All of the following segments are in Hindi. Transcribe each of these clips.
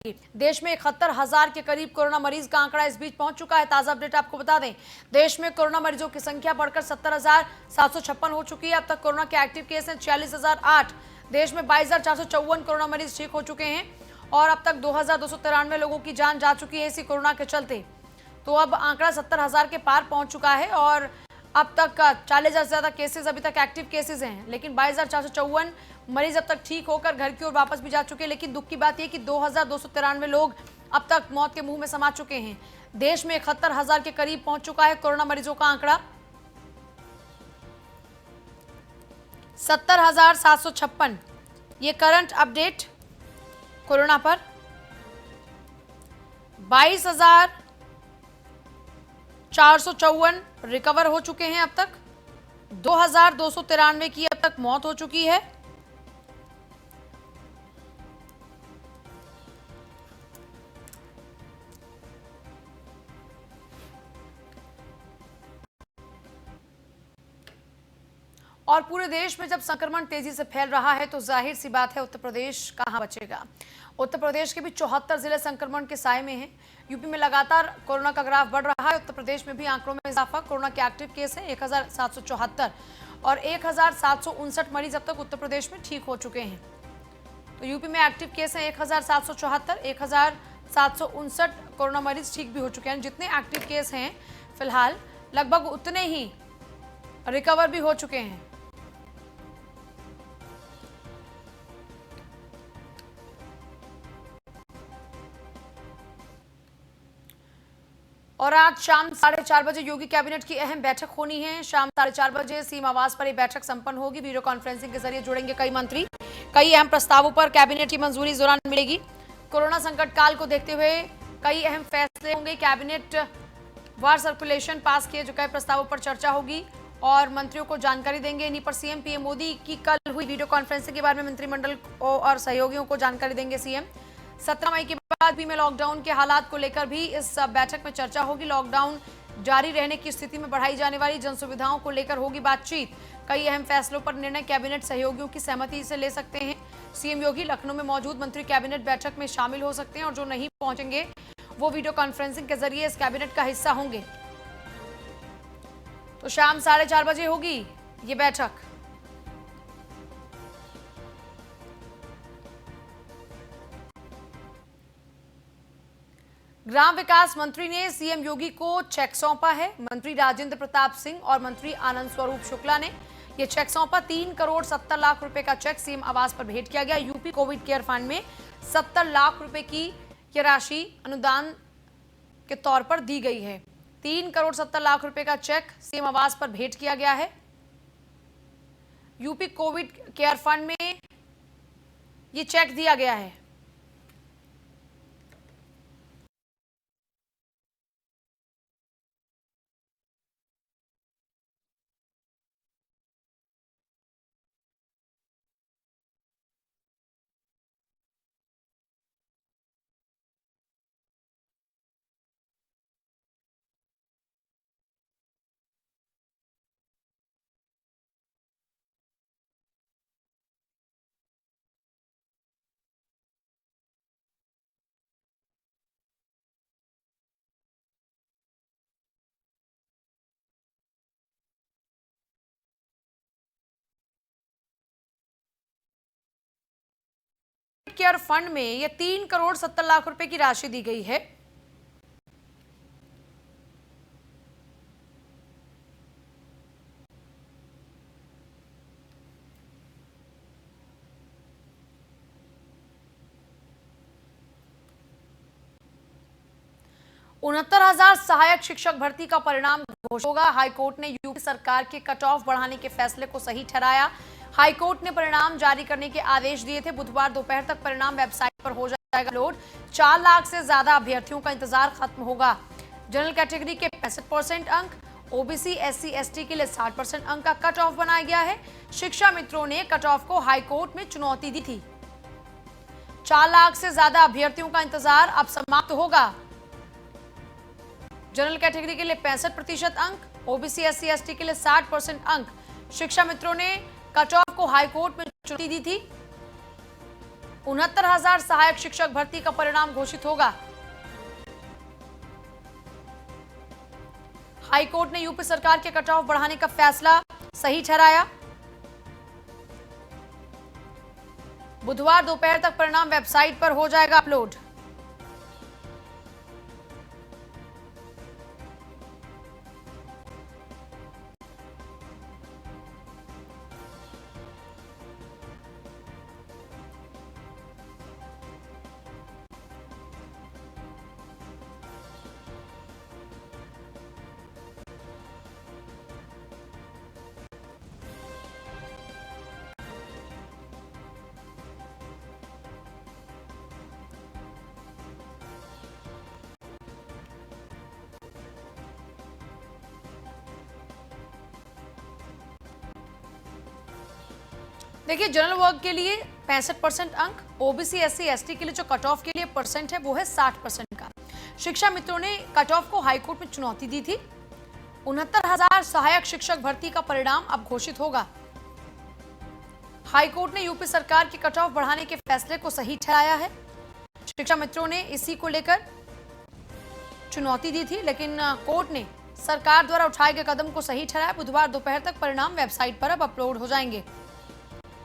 देश में 71,000 के करीब कोरोना मरीज का आंकड़ा इस बीच पहुंच चुका है। ताजा अपडेट आपको बता दें, देश में कोरोना मरीजों की संख्या बढ़कर 70,756 हो चुकी है। अब तक कोरोना के एक्टिव केस हैं 46,008। देश में 22,454 कोरोना मरीज ठीक हो चुके हैं और अब तक 2,293 लोगों की जान जा चुकी है इसी कोरोना के चलते। तो अब आंकड़ा 70,000 के पार पहुंच चुका है और अब तक 40,000 से ज्यादा केसेस अभी तक एक्टिव केसेस हैं, लेकिन 22,454 मरीज अब तक ठीक होकर घर की ओर वापस भी जा चुके हैं। लेकिन दुख की बात यह कि 2,293 लोग अब तक मौत के मुंह में समा चुके हैं। देश में 71,000 के करीब पहुंच चुका है कोरोना मरीजों का आंकड़ा। 70,756 ये करंट अपडेट कोरोना पर। 22,454 रिकवर हो चुके हैं अब तक। 2,293 की अब तक मौत हो चुकी है। और पूरे देश में जब संक्रमण तेजी से फैल रहा है तो जाहिर सी बात है उत्तर प्रदेश कहां बचेगा। उत्तर प्रदेश के भी 74 जिले संक्रमण के साए में हैं। यूपी में लगातार कोरोना का ग्राफ बढ़ रहा है। उत्तर प्रदेश में भी आंकड़ों में इजाफा। कोरोना के एक्टिव केस हैं 1,774 और 1,759 मरीज अब तक उत्तर प्रदेश में ठीक हो चुके हैं। तो यूपी में एक्टिव केस हैं 1,774, 1,759 कोरोना मरीज ठीक भी हो चुके हैं। जितने एक्टिव केस हैं फिलहाल लगभग उतने ही रिकवर भी हो चुके हैं। और आज शाम 4:30 बजे योगी कैबिनेट की अहम बैठक होनी है। शाम 4:30 बजे सीएम आवास पर यह बैठक संपन्न होगी। वीडियो कॉन्फ्रेंसिंग के जरिए जुड़ेंगे कई मंत्री। कई अहम प्रस्तावों पर कैबिनेट की मंजूरी इस दौरान मिलेगी। कोरोना संकट काल को देखते हुए कई अहम फैसले होंगे। कैबिनेट वार सर्कुलेशन पास किए जो कई प्रस्तावों पर चर्चा होगी और मंत्रियों को जानकारी देंगे। इन्हीं पर सीएम पीएम मोदी की कल हुई वीडियो कॉन्फ्रेंसिंग के बारे में मंत्रिमंडल और सहयोगियों को जानकारी देंगे सीएम। 17 मई के बाद भी में लॉकडाउन के हालात को लेकर भी इस बैठक में चर्चा होगी। लॉकडाउन जारी रहने की स्थिति में बढ़ाई जाने वाली जन सुविधाओं को लेकर होगी बातचीत। कई अहम फैसलों पर निर्णय कैबिनेट सहयोगियों की सहमति से ले सकते हैं। सीएम योगी लखनऊ में मौजूद मंत्री कैबिनेट बैठक में शामिल हो सकते हैं और जो नहीं पहुंचेंगे वो वीडियो कॉन्फ्रेंसिंग के जरिए इस कैबिनेट का हिस्सा होंगे। तो शाम 4:30 बजे होगी ये बैठक। ग्राम विकास मंत्री ने सीएम योगी को चेक सौंपा है। मंत्री राजेंद्र प्रताप सिंह और मंत्री आनंद स्वरूप शुक्ला ने यह चेक सौंपा। 3,70,00,000 रुपए का चेक सीएम आवास पर भेंट किया गया। यूपी कोविड केयर फंड में 70 लाख रुपए की यह राशि अनुदान के तौर पर दी गई है। 3,70,00,000 रुपए का चेक सीएम आवास पर भेंट किया गया है। यूपी कोविड केयर फंड में यह चेक दिया गया है। केयर फंड में यह 3,70,00,000 रुपए की राशि दी गई है। उनहत्तर 69,000 सहायक शिक्षक भर्ती का परिणाम घोषित होगा। हाईकोर्ट ने यूपी सरकार के कट ऑफ बढ़ाने के फैसले को सही ठहराया। हाईकोर्ट ने परिणाम जारी करने के आदेश दिए थे। बुधवार दोपहर तक परिणाम वेबसाइट पर हो जाएगा लोड। 4 लाख से ज्यादा अभ्यर्थियों का इंतजार खत्म होगा। जनरल कैटेगरी के 65% अंक, ओबीसी एससी एसटी के लिए 60% अंक का कट ऑफ बनाया गया है। शिक्षा मित्रों ने कट ऑफ को हाईकोर्ट में चुनौती दी थी। 4 लाख से ज्यादा अभ्यर्थियों का इंतजार अब समाप्त होगा। जनरल कैटेगरी के लिए 65% अंक, ओबीसी एससी एसटी के लिए 60% अंक। शिक्षा मित्रों ने कट ऑफ को हाईकोर्ट में चुनौती दी थी। 69,000 सहायक शिक्षक भर्ती का परिणाम घोषित होगा। हाईकोर्ट ने यूपी सरकार के कट ऑफ बढ़ाने का फैसला सही ठहराया। बुधवार दोपहर तक परिणाम वेबसाइट पर हो जाएगा अपलोड। देखिए, जनरल वर्ग के लिए 65% अंक, ओबीसी एससी एसटी के लिए जो कट ऑफ के लिए परसेंट है वो है 60% का। शिक्षा मित्रों ने कट ऑफ को हाईकोर्ट में चुनौती दी थी। 69,000 सहायक शिक्षक भर्ती का परिणाम अब घोषित होगा। हाईकोर्ट ने यूपी सरकार की कट ऑफ बढ़ाने के फैसले को सही ठहराया है। शिक्षा मित्रों ने इसी को लेकर चुनौती दी थी, लेकिन कोर्ट ने सरकार द्वारा उठाए गए कदम को सही ठहराया। बुधवार दोपहर तक परिणाम वेबसाइट पर अब अपलोड हो जाएंगे।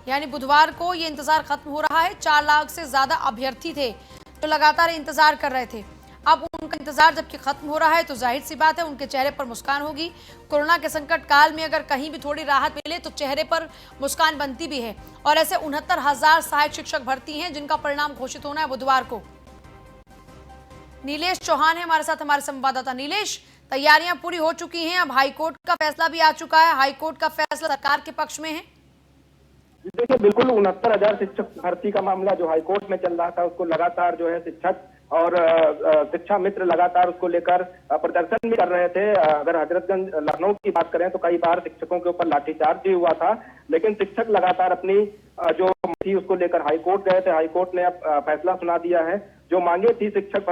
यानी बुधवार को ये इंतजार खत्म हो रहा है। 4 लाख से ज्यादा अभ्यर्थी थे जो लगातार इंतजार कर रहे थे। अब उनका इंतजार जबकि खत्म हो रहा है तो जाहिर सी बात है उनके चेहरे पर मुस्कान होगी। कोरोना के संकट काल में अगर कहीं भी थोड़ी राहत मिले तो चेहरे पर मुस्कान बनती भी है। और ऐसे 69,000 सहायक शिक्षक भर्ती हैं जिनका परिणाम घोषित होना है बुधवार को। नीलेश चौहान है हमारे साथ, हमारे संवाददाता। नीलेश, तैयारियां पूरी हो चुकी हैं, अब हाईकोर्ट का फैसला भी आ चुका है। हाईकोर्ट का फैसला सरकार के पक्ष में है। देखिए, बिल्कुल 69,000 शिक्षक भर्ती का मामला जो हाईकोर्ट में चल रहा था उसको लगातार जो है शिक्षक और शिक्षा मित्र लगातार उसको लेकर प्रदर्शन भी कर रहे थे। अगर हजरतगंज लखनऊ की बात करें तो कई बार शिक्षकों के ऊपर लाठीचार्ज भी हुआ था, लेकिन शिक्षक लगातार अपनी जो थी उसको लेकर हाईकोर्ट गए थे। हाईकोर्ट ने अब फैसला सुना दिया है। जो मांगे थी शिक्षक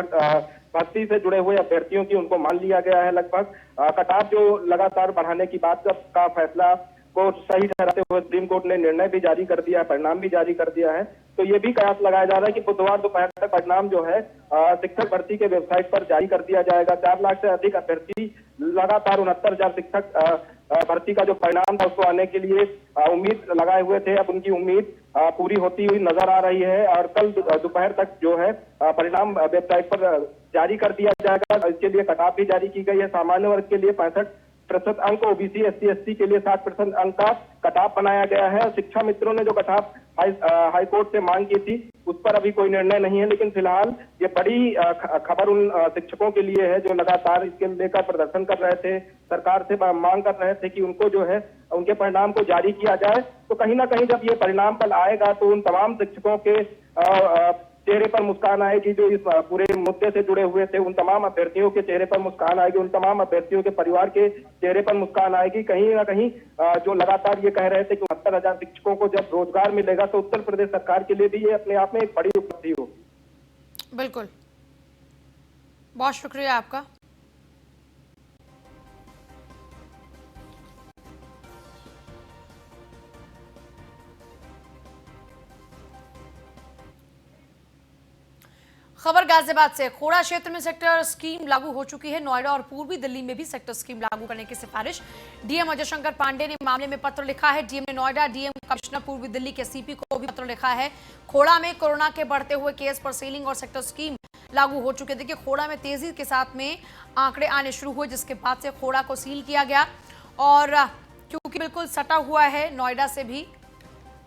भर्ती से जुड़े हुए अभ्यर्थियों की उनको मान लिया गया है। लगभग कटाव जो लगातार बढ़ाने की बात का फैसला को सही ठहराते हुए सुप्रीम कोर्ट ने निर्णय भी जारी कर दिया है, परिणाम भी जारी कर दिया है। तो ये भी कयास लगाया जा रहा है कि बुधवार दोपहर तक परिणाम जो है शिक्षक भर्ती के वेबसाइट पर जारी कर दिया जाएगा। 4 लाख से अधिक अभ्यर्थी लगातार 69,000 शिक्षक भर्ती का जो परिणाम था उसको आने के लिए उम्मीद लगाए हुए थे। अब उनकी उम्मीद पूरी होती हुई नजर आ रही है और कल दोपहर तक जो है परिणाम वेबसाइट पर जारी कर दिया जाएगा। इसके लिए कटाव भी जारी की गई है। सामान्य वर्ग के लिए 65% अंक, ओबीसी एससी एसटी के लिए 60% अंक का कटाव बनाया गया है। शिक्षा मित्रों ने जो कटाव हाईकोर्ट से मांग की थी उस पर अभी कोई निर्णय नहीं है, लेकिन फिलहाल ये बड़ी खबर उन शिक्षकों के लिए है जो लगातार इसके लेकर प्रदर्शन कर रहे थे, सरकार से मांग कर रहे थे कि उनको जो है उनके परिणाम को जारी किया जाए। तो कहीं ना कहीं जब ये परिणाम कल आएगा तो उन तमाम शिक्षकों के चेहरे पर मुस्कान आएगी जो इस पूरे मुद्दे से जुड़े हुए थे। उन तमाम अभ्यर्थियों के चेहरे पर मुस्कान आएगी, उन तमाम अभ्यर्थियों के परिवार के चेहरे पर मुस्कान आएगी। कहीं ना कहीं जो लगातार ये कह रहे थे कि 69,000 शिक्षकों को जब रोजगार मिलेगा तो उत्तर प्रदेश सरकार के लिए भी ये अपने आप में एक बड़ी उपलब्धि होगी। बिल्कुल, बहुत शुक्रिया आपका। खबर गाजियाबाद से। खोड़ा क्षेत्र में सेक्टर स्कीम लागू हो चुकी है। नोएडा और पूर्वी दिल्ली में भी सेक्टर स्कीम लागू करने की सिफारिश डीएम अजय शंकर पांडे ने मामले में पत्र लिखा है। डीएम ने नोएडा डीएम कमिश्नर पूर्वी दिल्ली के सीपी को भी पत्र लिखा है। खोड़ा में कोरोना के बढ़ते हुए केस पर सीलिंग और सेक्टर स्कीम लागू हो चुके। देखिए, खोड़ा में तेजी के साथ में आंकड़े आने शुरू हुए जिसके बाद से खोड़ा को सील किया गया और क्योंकि बिल्कुल सटा हुआ है नोएडा से भी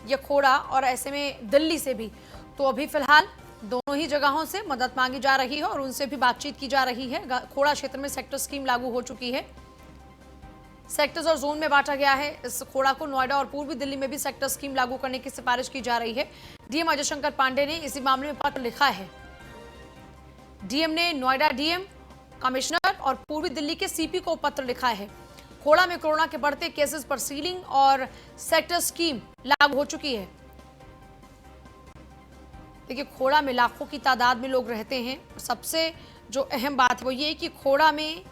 ये खोड़ा और ऐसे में दिल्ली से भी, तो अभी फिलहाल दोनों ही जगहों से मदद मांगी जा रही है और उनसे भी बातचीत की जा रही है। खोड़ा क्षेत्र में सेक्टर स्कीम लागू हो चुकी है। सेक्टर्स और जोन में बांटा गया है इस खोड़ा को। नोएडा और पूर्वी दिल्ली में भी सेक्टर स्कीम लागू करने की सिफारिश की जा रही है। डीएम अजय शंकर पांडे ने इसी मामले में पत्र लिखा है। डीएम ने नोएडा डीएम, कमिश्नर और पूर्वी दिल्ली के सीपी को पत्र लिखा है। खोड़ा में कोरोना के बढ़ते केसेस पर सीलिंग और सेक्टर स्कीम लागू हो चुकी है। देखिए, खोड़ा में लाखों की तादाद में लोग रहते हैं। सबसे जो अहम बात है वो ये है कि खोड़ा में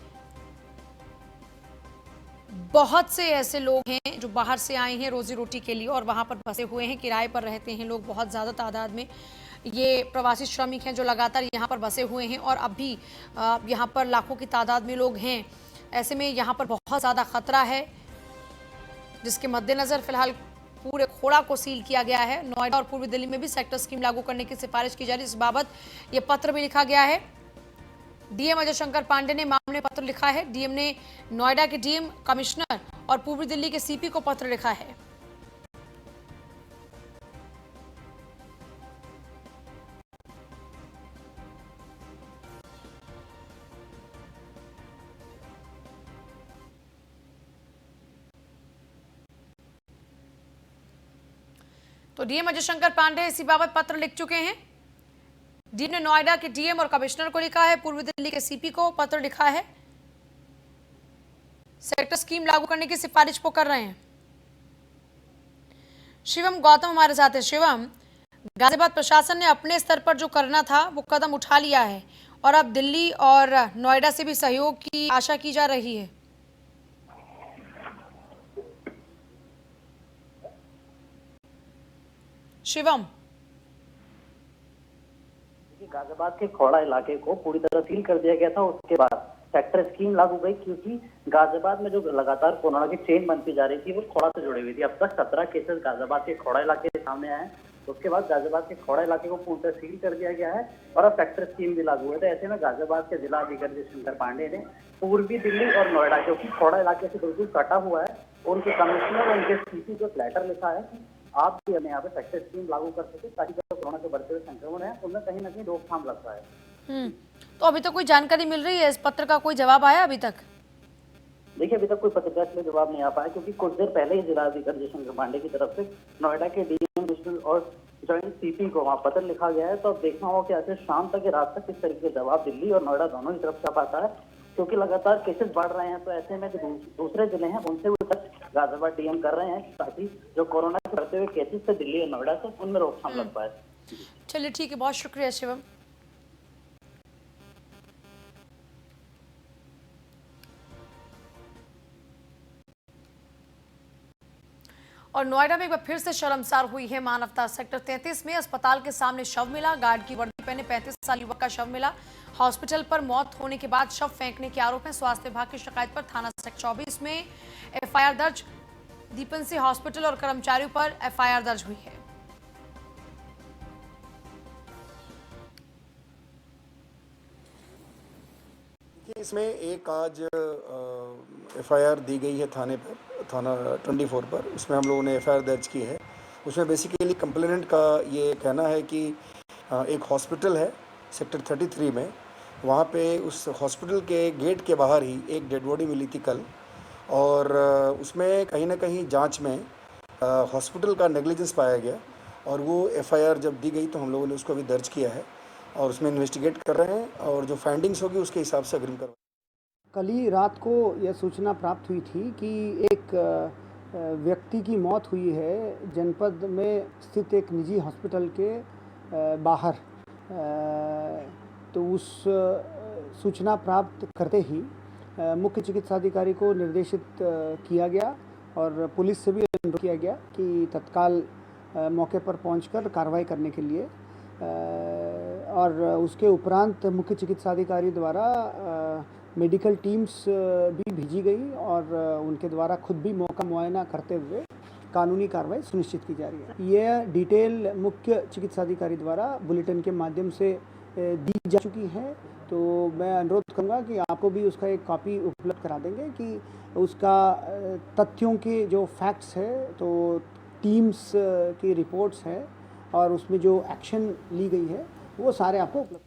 बहुत से ऐसे लोग हैं जो बाहर से आए हैं रोजी रोटी के लिए और वहां पर बसे हुए हैं, किराए पर रहते हैं लोग बहुत ज़्यादा तादाद में। ये प्रवासी श्रमिक हैं जो लगातार यहाँ पर बसे हुए हैं और अब भी यहाँ पर लाखों की तादाद में लोग हैं। ऐसे में यहाँ पर बहुत ज़्यादा खतरा है, जिसके मद्देनजर फिलहाल पूरे खोड़ा को सील किया गया है। नोएडा और पूर्वी दिल्ली में भी सेक्टर स्कीम लागू करने की सिफारिश की जा रही है। इस बाबत ये पत्र भी लिखा गया है। डीएम अजय शंकर पांडे ने मामले में पत्र लिखा है। डीएम ने नोएडा के डीएम, कमिश्नर और पूर्वी दिल्ली के सीपी को पत्र लिखा है। तो डीएम अजय शंकर पांडे इसी बाबत पत्र लिख चुके हैं। डीएम ने नोएडा के डीएम और कमिश्नर को लिखा है, पूर्वी दिल्ली के सीपी को पत्र लिखा है। सेक्टर स्कीम लागू करने की सिफारिश को कर रहे हैं। शिवम गौतम हमारे साथ है। शिवम, गाजियाबाद प्रशासन ने अपने स्तर पर जो करना था वो कदम उठा लिया है और अब दिल्ली और नोएडा से भी सहयोग की आशा की जा रही है। शिवम, गाजियाबाद के खोड़ा इलाके को पूरी तरह सील कर दिया गया था। उसके बाद सेक्टर स्कीम लागू गई, क्योंकि गाजियाबाद में जो लगातार कोरोना की चेन बनती जा रही थी वो खोड़ा से जुड़ी हुई थी। अब तक 17 केसेस गाजियाबाद के खोड़ा इलाके के सामने आए हैं। उसके बाद गाजियाबाद के खोड़ा इलाके को पूरी तरह सील कर दिया गया है और अब सेक्टर स्कीम भी लागू हुआ था। ऐसे में गाजियाबाद के जिला अधिकारी शंकर पांडे ने पूर्वी दिल्ली और नोएडा, क्योंकि खोड़ा इलाके से बिल्कुल कटा हुआ है, उनके कमिश्नर और उनके सीपी को लेटर लिखा है कि आप भी हमें यहाँ पे सेक्टर स्कीम लागू कर सके, ताकि जो कोरोना के बढ़ते हुए संक्रमण है उनमें कहीं ना कहीं रोकथाम लग पाए। तो अभी तक कोई जानकारी मिल रही है? इस पत्र का कोई जवाब आया अभी तक? देखिए, अभी तक कोई पत्रकार में जवाब नहीं आ पाया, क्योंकि कुछ देर पहले ही जिलाधिकारी अजय शंकर पांडे की तरफ से नोएडा के डीएम, कमिश्नर और ज्वाइंट सीपी को वहाँ पत्र लिखा गया है। तो अब देखना होगा कि ऐसे शाम तक या रात तक किस तरीके से जवाब दिल्ली और नोएडा दोनों की तरफ से आ पाता है, क्योंकि लगातार केसेस बढ़ रहे हैं। तो ऐसे में जो दूसरे जिले हैं उनसे भी गाजियाबाद डीएम कर रहे हैं ताकि जो कोरोना के बढ़ते हुए केसेस थे दिल्ली और नोएडा से, उनमें रोकथाम लग पाए। चलिए ठीक है, बहुत शुक्रिया शिवम। और नोएडा में एक बार फिर से शर्मसार हुई है मानवता। सेक्टर 33 में अस्पताल के सामने शव मिला। गार्ड की वर्दी पहने 35 साल युवक का शव मिला। हॉस्पिटल पर मौत होने के बाद शव फेंकने के आरोप है। स्वास्थ्य विभाग की शिकायत पर थाना सेक्टर 24 में एफआईआर दर्ज। दीपन सिंह हॉस्पिटल और कर्मचारियों पर एफआईआर दर्ज हुई है। इसमें एक आज एफआईआर दी गई है थाना 24 पर। उसमें हम लोगों ने एफआईआर दर्ज की है। उसमें बेसिकली कंप्लेनेंट का ये कहना है कि एक हॉस्पिटल है सेक्टर 33 में, वहाँ पे उस हॉस्पिटल के गेट के बाहर ही एक डेड बॉडी मिली थी कल, और उसमें कहीं ना कहीं जांच में हॉस्पिटल का नेग्लिजेंस पाया गया और वो एफआईआर जब दी गई तो हम लोगों ने उसको अभी दर्ज किया है और उसमें इन्वेस्टिगेट कर रहे हैं और जो फाइंडिंग्स होगी उसके हिसाब से अग्रिम करवाएंगे। कल ही रात को यह सूचना प्राप्त हुई थी कि एक व्यक्ति की मौत हुई है जनपद में स्थित एक निजी हॉस्पिटल के बाहर। तो उस सूचना प्राप्त करते ही मुख्य चिकित्साधिकारी को निर्देशित किया गया और पुलिस से भी अनुरोध किया गया कि तत्काल मौके पर पहुंचकर कार्रवाई करने के लिए, और उसके उपरांत मुख्य चिकित्साधिकारी द्वारा मेडिकल टीम्स भी भेजी गई और उनके द्वारा खुद भी मौका मुआयना करते हुए कानूनी कार्रवाई सुनिश्चित की जा रही है। यह डिटेल मुख्य चिकित्साधिकारी द्वारा बुलेटिन के माध्यम से दी जा चुकी है। तो मैं अनुरोध करूँगा कि आपको भी उसका एक कॉपी उपलब्ध करा देंगे कि उसका तथ्यों के जो फैक्ट्स है, तो टीम्स की रिपोर्ट्स है और उसमें जो एक्शन ली गई है वो सारे आपको उपलब्ध